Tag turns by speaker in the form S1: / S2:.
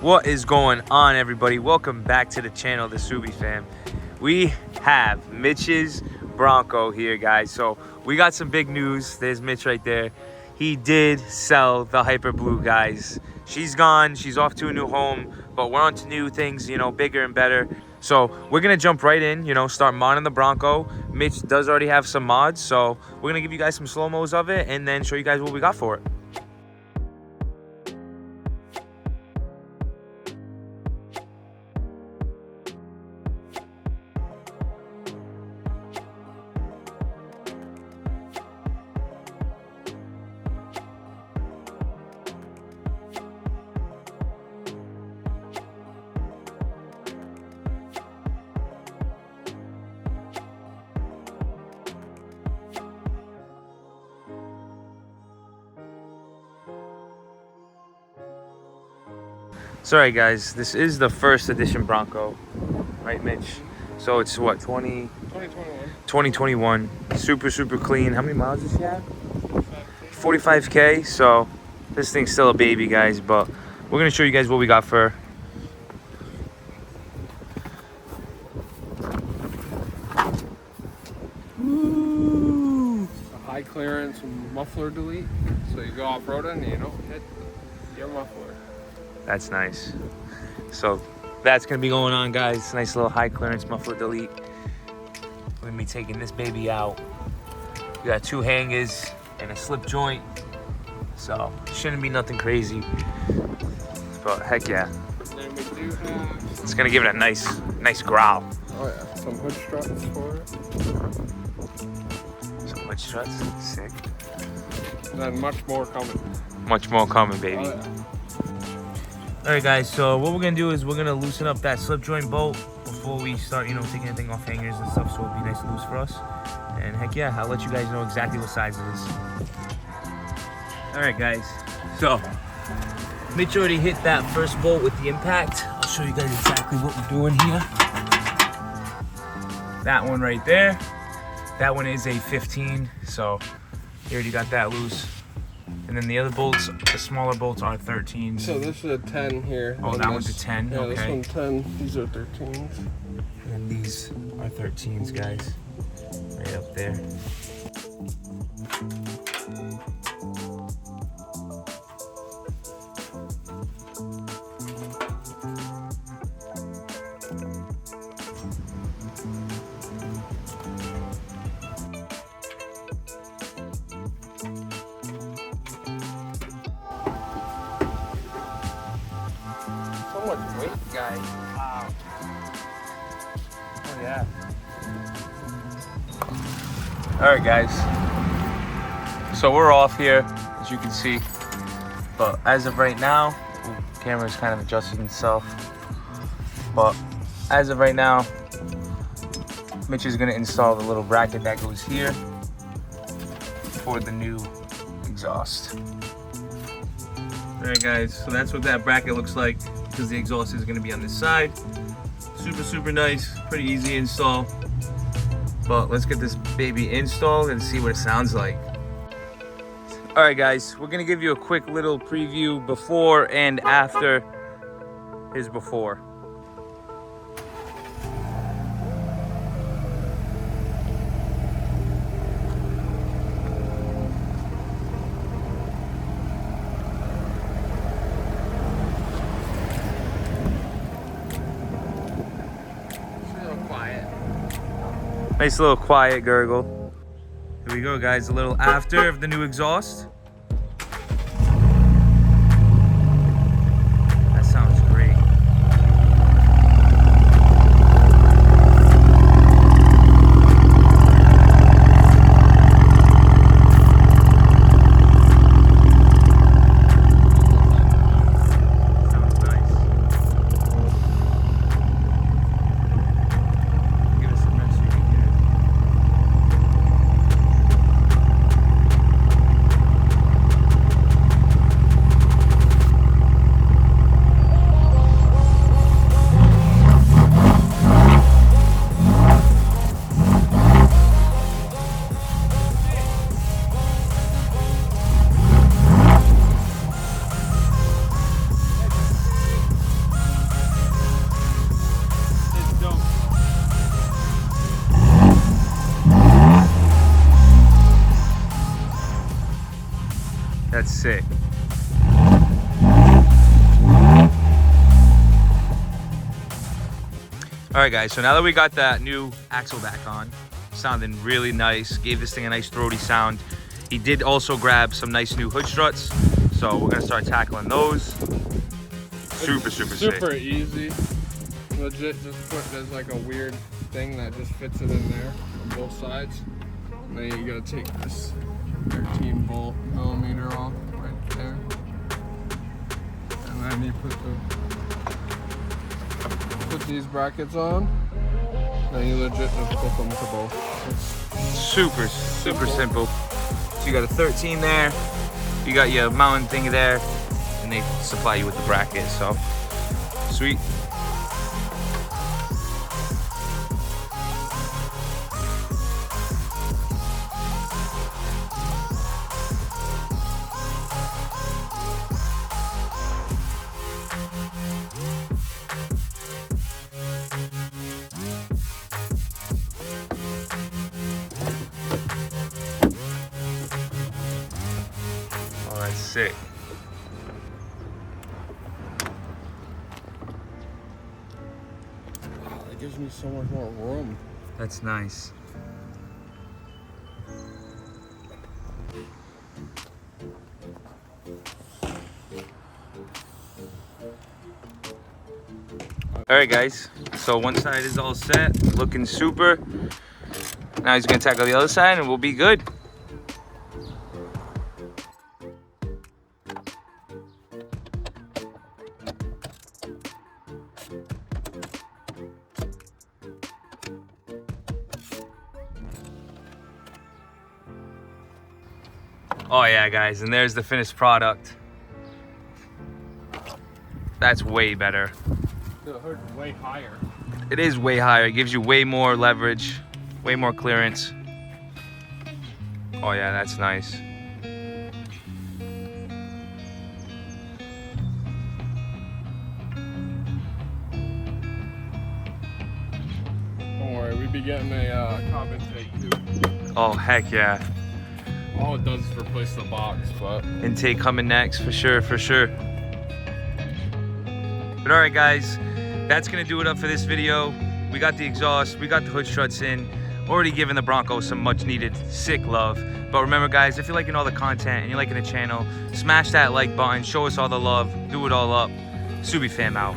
S1: What is going on, everybody? Welcome back to the channel, the Subi fam. We have Mitch's Bronco here, guys. So we got some big news. There's Mitch right there. He did sell the Hyper Blue, guys. She's gone. She's off to a new home, but we're on to new things, you know, bigger and better. So we're gonna jump right in, you know, start modding the Bronco. Mitch does already have some mods, so we're gonna give you guys some slow-mos of it and then show you guys what we got for it. Sorry guys, this is the first edition Bronco, right Mitch? So it's what, 2021. Super clean. How many miles does she have? 45K. So this thing's still a baby, guys, but we're gonna show you guys what we got for her.
S2: A high clearance muffler delete, so you go off-roading and you don't hit your muffler.
S1: That's nice. So that's gonna be going on, guys. Nice little high clearance muffler delete. We're gonna be taking this baby out. We got 2 hangers and a slip joint, so it shouldn't be nothing crazy. But heck yeah,
S2: Then we do have,
S1: it's gonna give it a nice growl.
S2: oh yeah, some hood struts for it.
S1: Some hood struts, sick.
S2: And then much more coming.
S1: Much more coming, baby.
S2: Oh, yeah.
S1: All right, guys, so what we're gonna do is we're gonna loosen up that slip joint bolt before we start, you know, taking anything off hangers and stuff, so it'll be nice and loose for us. And heck yeah, I'll let you guys know exactly what size it is. All right, guys, so Mitch already hit that first bolt with the impact. I'll show you guys exactly what we're doing here. That one right there, that one is a 15, so you already got that loose. And then the other bolts, the smaller bolts, are 13s.
S2: So this is a 10 here.
S1: Oh, that one's a 10,
S2: yeah,
S1: okay.
S2: this one's 10, these are 13s.
S1: And these are 13s, guys. Right up there.
S2: So much weight, guys.
S1: Wow. Oh, yeah. All right, guys. So we're off here, as you can see. But as of right now, the camera's kind of adjusted itself. But as of right now, Mitch is gonna install the little bracket that goes here for the new exhaust. All right, guys, so that's what that bracket looks like, because the exhaust is gonna be on this side. Super nice, pretty easy install. But let's get this baby installed and see what it sounds like. All right, guys, we're gonna give you a quick little preview before and after his before. Nice little quiet gurgle. Here we go, guys, a little after of the new exhaust. That sounds great. Sounds nice. Give us a minute so you can hear it. sick. All right, guys, so now that we got that new axle back on, sounding really nice, gave this thing a nice throaty sound. He did also grab some nice new hood struts, so we're gonna start tackling those. Super sick.
S2: Super easy. Legit, just put, there's like a weird thing that just fits it in there on both sides. And then you gotta take this 13mm off right there. And then you put these brackets on. Then you legit just put them to both. It's
S1: super simple. So you got a 13 there, you got your mounting thing there, and they supply you with the bracket, so sweet. Oh, that's sick.
S2: wow, that gives me so much more room.
S1: That's nice. All right, guys, so one side is all set, looking super. Now he's gonna tackle the other side and we'll be good. Oh yeah, guys, and there's the finished product. That's way better.
S2: The hood's way higher.
S1: It is way higher. It gives you way more leverage, way more clearance. Oh yeah, that's nice.
S2: Don't worry, we be getting a cob intake too.
S1: Oh heck yeah.
S2: All it does is replace the box, but
S1: Intake coming next, for sure. But all right, guys, that's gonna do it up for this video. We got the exhaust, we got the hood struts in, already giving the Bronco some much needed sick love. But remember, guys, if you're liking all the content and you're liking the channel, smash that like button, show us all the love, do it all up. Subi fam out.